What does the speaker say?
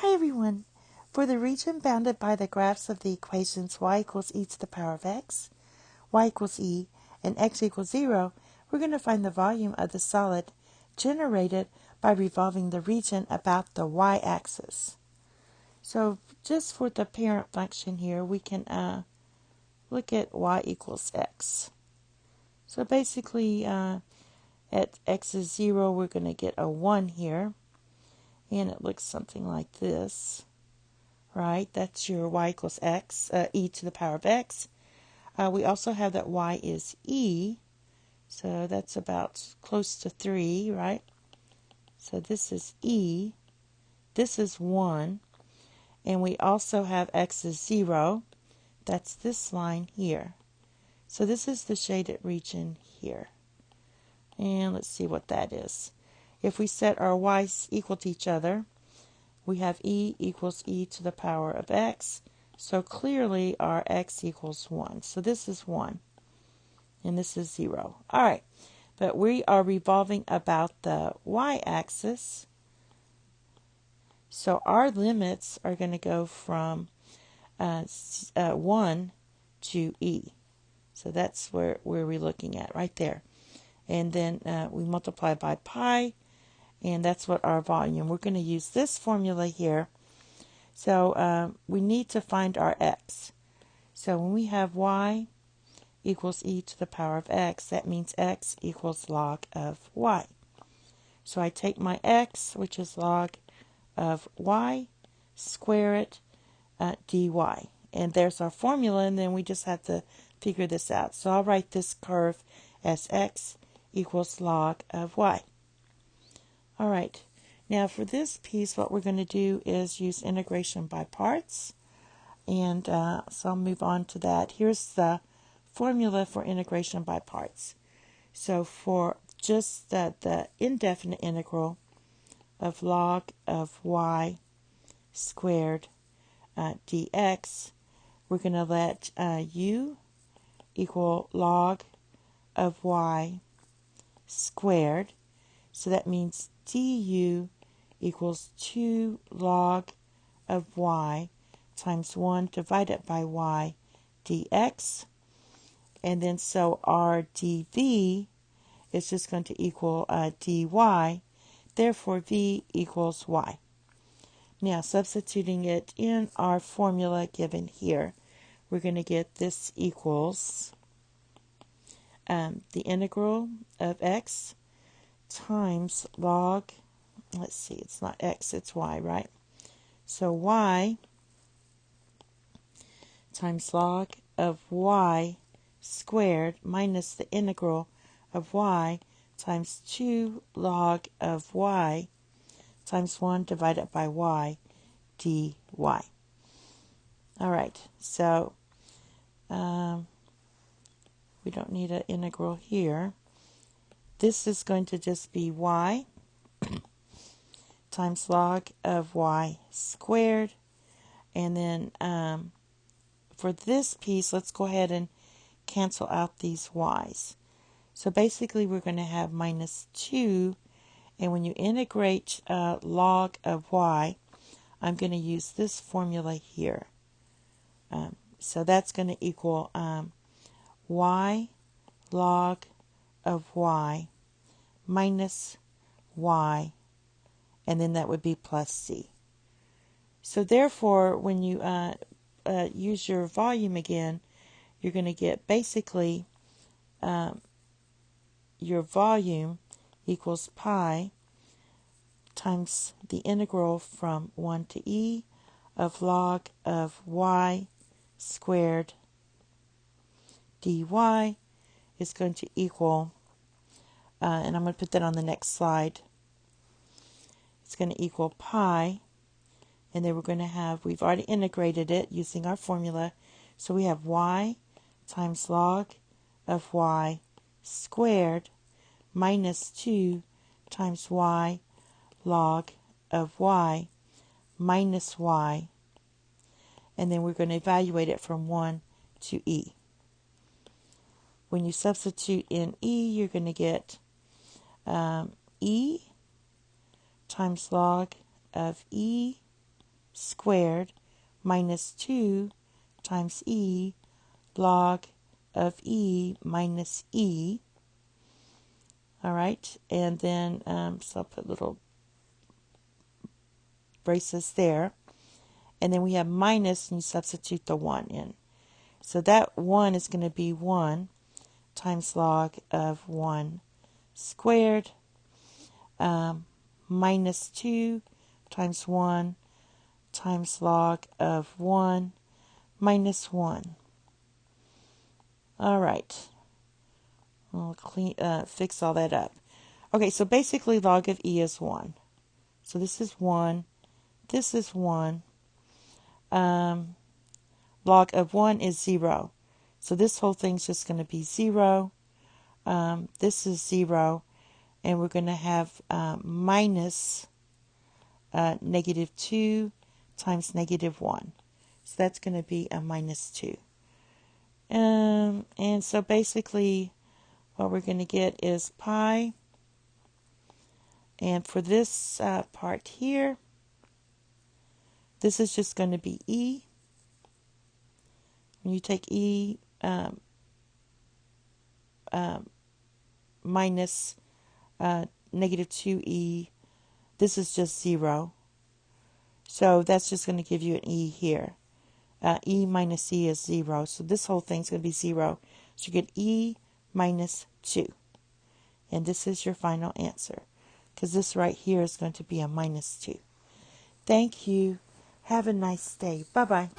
Hi everyone. For the region bounded by the graphs of the equations y equals e to the power of x, y equals e, and x equals 0, we're going to find the volume of the solid generated by revolving the region about the y-axis. So just for the parent function here, we can look at y equals x. So basically, at x is 0, we're going to get a 1 here. And it looks something like this, right? That's your y equals x, e to the power of x. We also have that y is e, so that's about close to 3, right? So this is e, this is 1, and we also have x is 0. That's this line here. So this is the shaded region here. And let's see what that is. If we set our y's equal to each other, we have e equals e to the power of x. So clearly our x equals 1. So this is 1. And this is 0. All right. But we are revolving about the y-axis. So our limits are going to go from 1 to e. So that's where we're looking at right there. And then we multiply by pi. And that's what our volume. We're going to use this formula here. So we need to find our x. So when we have y equals e to the power of x, that means x equals log of y. So I take my x, which is log of y, square it, dy. And there's our formula, and then we just have to figure this out. So I'll write this curve as x equals log of y. All right, now for this piece, what we're going to do is use integration by parts. And so I'll move on to that. Here's the formula for integration by parts. So for just the indefinite integral of log of y squared dx, we're going to let u equal log of y squared. So that means du equals 2 log of y times 1 divided by y dx. And then so our dv is just going to equal dy. Therefore, v equals y. Now, substituting it in our formula given here, we're going to get this equals the integral of x times log, let's see, it's not x, it's y, right? So y times log of y squared minus the integral of y times 2 log of y times 1 divided by y dy. All right, so we don't need an integral here. This is going to just be y times log of y squared. And then for this piece, let's go ahead and cancel out these y's. So basically, we're going to have minus 2. And when you integrate log of y, I'm going to use this formula here. So that's going to equal y log of y minus y, and then that would be plus c. So therefore, when you use your volume again, you're going to get basically your volume equals pi times the integral from 1 to e of log of y squared dy is going to equal, and I'm going to put that on the next slide, it's going to equal pi, and then we're going to have, we've already integrated it using our formula, so we have y times log of y squared minus 2 times y log of y minus y, and then we're going to evaluate it from 1 to e. When you substitute in e, you're going to get e times log of e squared minus 2 times e log of e minus e. All right, and then so I'll put little braces there. And then we have minus, and you substitute the 1 in. So that 1 is going to be 1 times log of 1 squared minus 2 times 1 times log of 1 minus 1. All right. I'll fix all that up. Okay, so basically log of e is 1. So this is 1. This is 1. Log of 1 is 0. So this whole thing's just going to be 0. This is 0. And we're going to have minus negative 2 times negative 1. So that's going to be a minus 2. And so basically what we're going to get is pi. And for this part here, this is just going to be e. When you take e minus negative 2e, this is just 0. So that's just going to give you an e here. E minus e is 0. So this whole thing's going to be 0. So you get e minus 2. And this is your final answer, because this right here is going to be a minus 2. Thank you. Have a nice day. Bye-bye.